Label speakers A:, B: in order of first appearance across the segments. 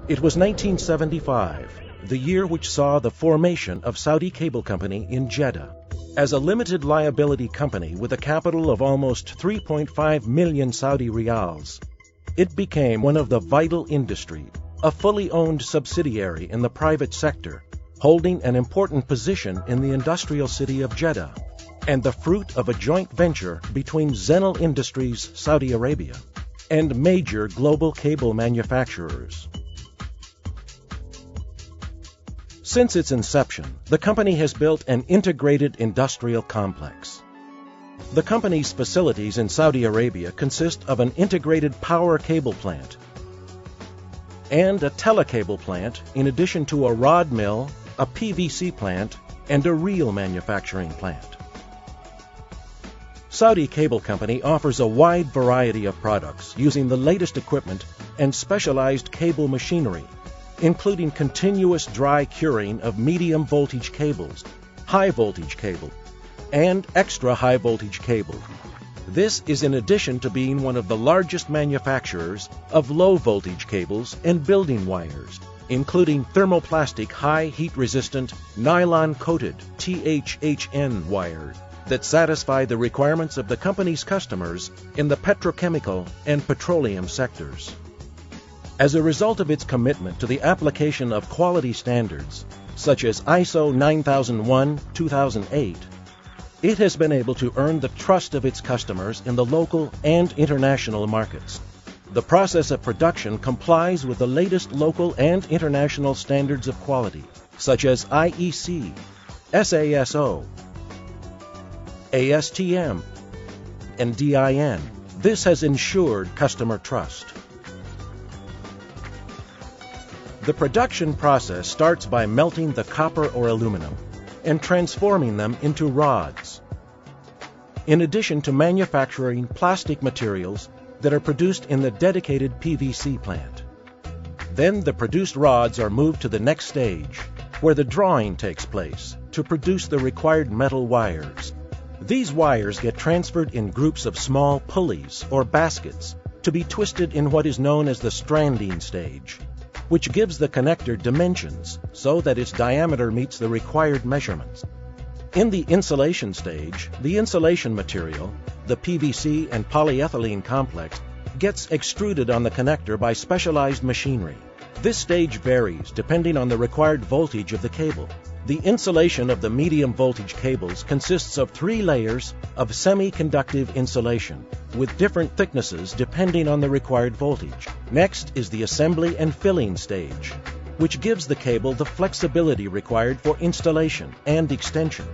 A: It was 1975, the year which saw the formation of Saudi Cable Company in Jeddah. As a limited liability company with a capital of almost 3.5 million Saudi riyals, it became one of the vital industry, a fully owned subsidiary in the private sector, holding an important position in the industrial city of Jeddah, and the fruit of a joint venture between Zenel Industries Saudi Arabia and major global cable manufacturers. Since its inception, the company has built an integrated industrial complex. The company's facilities in Saudi Arabia consist of an integrated power cable plant and a telecable plant, in addition to a rod mill, a PVC plant, and a reel manufacturing plant. Saudi Cable Company offers a wide variety of products using the latest equipment and specialized cable machinery, including continuous dry curing of medium voltage cables, high voltage cable, and extra high voltage cable. This is in addition to being one of the largest manufacturers of low voltage cables and building wires, including thermoplastic high heat resistant nylon coated THHN wires that satisfy the requirements of the company's customers in the petrochemical and petroleum sectors. As a result of its commitment to the application of quality standards, such as ISO 9001-2008, it has been able to earn the trust of its customers in the local and international markets. The process of production complies with the latest local and international standards of quality, such as IEC, SASO, ASTM, and DIN. This has ensured customer trust. The production process starts by melting the copper or aluminum and transforming them into rods, in addition to manufacturing plastic materials that are produced in the dedicated PVC plant. Then the produced rods are moved to the next stage, where the drawing takes place to produce the required metal wires. These wires get transferred in groups of small pulleys or baskets to be twisted in what is known as the stranding stage, which gives the connector dimensions so that its diameter meets the required measurements. In the insulation stage, the insulation material, the PVC and polyethylene complex, gets extruded on the connector by specialized machinery. This stage varies depending on the required voltage of the cable. The insulation of the medium voltage cables consists of 3 layers of semi-conductive insulation with different thicknesses depending on the required voltage. Next is the assembly and filling stage, which gives the cable the flexibility required for installation and extension.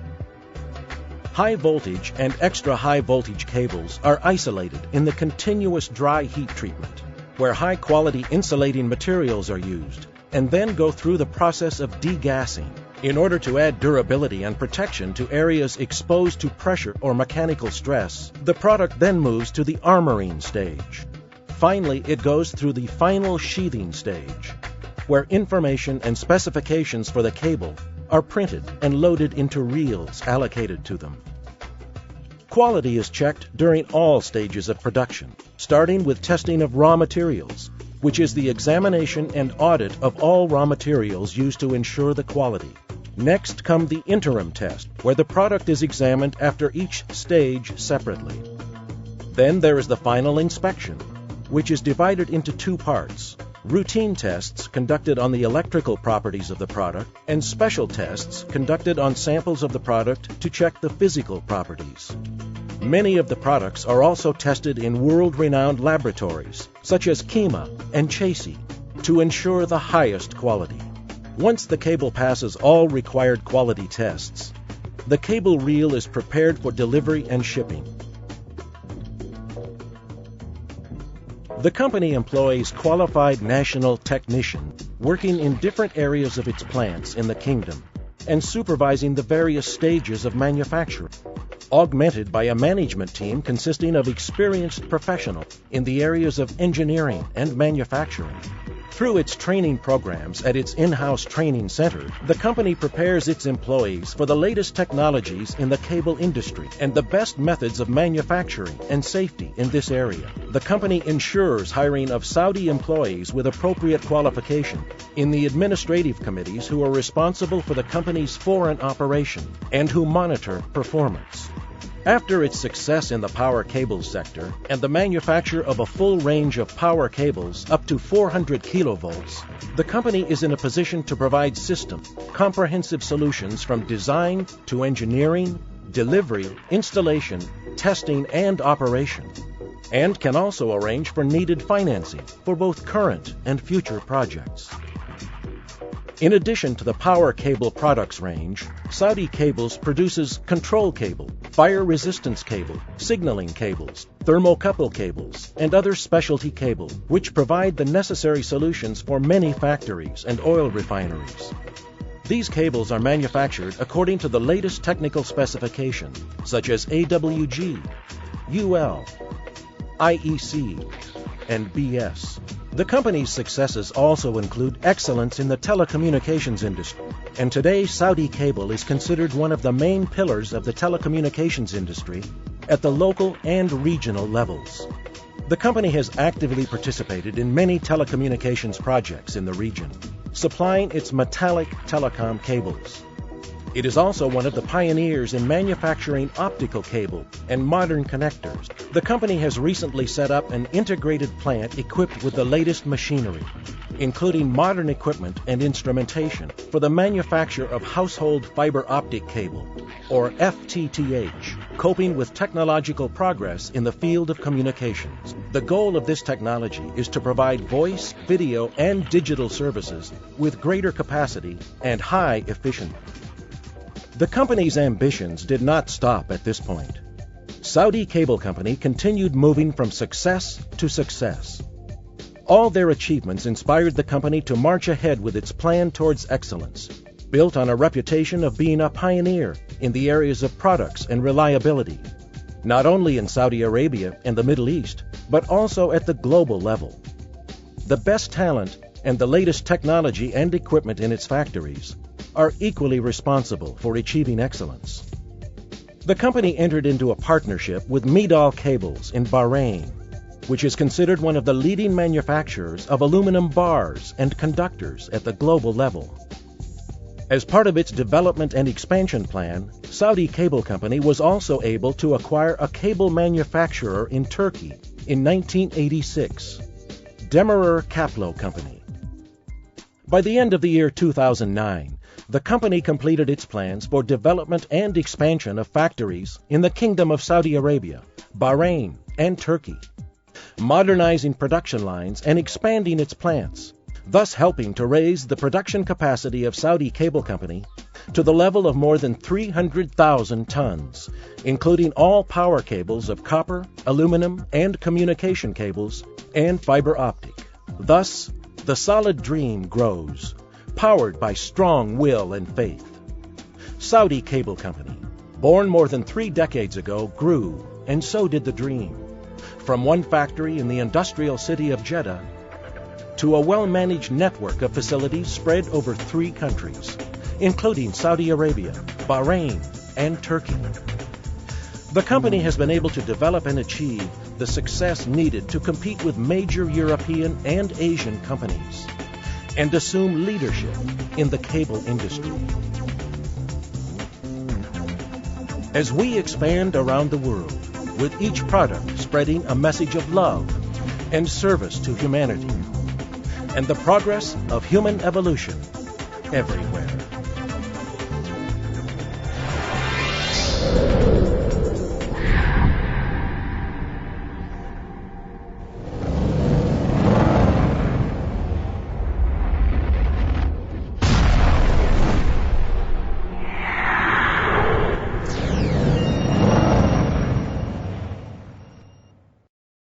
A: High voltage and extra high voltage cables are isolated in the continuous dry heat treatment, where high quality insulating materials are used, and then go through the process of degassing in order to add durability and protection to areas exposed to pressure or mechanical stress. The product then moves to the armoring stage. Finally, it goes through the final sheathing stage, where information and specifications for the cable are printed and loaded into reels allocated to them. Quality is checked during all stages of production, starting with testing of raw materials, which is the examination and audit of all raw materials used to ensure the quality. Next come the interim test, where the product is examined after each stage separately. Then there is the final inspection, which is divided into 2 parts: routine tests conducted on the electrical properties of the product, and special tests conducted on samples of the product to check the physical properties. Many of the products are also tested in world-renowned laboratories, such as Kima and Chasey, to ensure the highest quality. Once the cable passes all required quality tests, the cable reel is prepared for delivery and shipping. The company employs qualified national technicians working in different areas of its plants in the kingdom and supervising the various stages of manufacturing, augmented by a management team consisting of experienced professionals in the areas of engineering and manufacturing. Through its training programs at its in-house training center, the company prepares its employees for the latest technologies in the cable industry and the best methods of manufacturing and safety in this area. The company ensures hiring of Saudi employees with appropriate qualification in the administrative committees who are responsible for the company's foreign operation and who monitor performance. After its success in the power cables sector and the manufacture of a full range of power cables up to 400 kilovolts, the company is in a position to provide comprehensive solutions from design to engineering, delivery, installation, testing, and operation, and can also arrange for needed financing for both current and future projects. In addition to the power cable products range, Saudi Cables produces control cable, fire resistance cable, signaling cables, thermocouple cables, and other specialty cable, which provide the necessary solutions for many factories and oil refineries. These cables are manufactured according to the latest technical specifications, such as AWG, UL, IEC, and BS. The company's successes also include excellence in the telecommunications industry, and today Saudi Cable is considered one of the main pillars of the telecommunications industry at the local and regional levels. The company has actively participated in many telecommunications projects in the region, supplying its metallic telecom cables. It is also one of the pioneers in manufacturing optical cable and modern connectors. The company has recently set up an integrated plant equipped with the latest machinery, including modern equipment and instrumentation for the manufacture of household fiber optic cable, or FTTH, coping with technological progress in the field of communications. The goal of this technology is to provide voice, video, and digital services with greater capacity and high efficiency. The company's ambitions did not stop at this point. Saudi Cable Company continued moving from success to success. All their achievements inspired the company to march ahead with its plan towards excellence, built on a reputation of being a pioneer in the areas of products and reliability, not only in Saudi Arabia and the Middle East, but also at the global level. The best talent and the latest technology and equipment in its factories are equally responsible for achieving excellence. The company entered into a partnership with Midal Cables in Bahrain, which is considered one of the leading manufacturers of aluminum bars and conductors at the global level. As part of its development and expansion plan, Saudi Cable Company was also able to acquire a cable manufacturer in Turkey in 1986, Demirer Kaplo Company. By the end of the year 2009, the company completed its plans for development and expansion of factories in the Kingdom of Saudi Arabia, Bahrain, and Turkey, modernizing production lines and expanding its plants, thus helping to raise the production capacity of Saudi Cable Company to the level of more than 300,000 tons, including all power cables of copper, aluminum, and communication cables, and fiber optic. Thus, the solid dream grows, powered by strong will and faith. Saudi Cable Company, born more than 3 decades ago, grew, and so did the dream. From one factory in the industrial city of Jeddah to a well-managed network of facilities spread over 3 countries, including Saudi Arabia, Bahrain, and Turkey. The company has been able to develop and achieve the success needed to compete with major European and Asian companies and assume leadership in the cable industry. As we expand around the world, with each product spreading a message of love and service to humanity, and the progress of human evolution everywhere.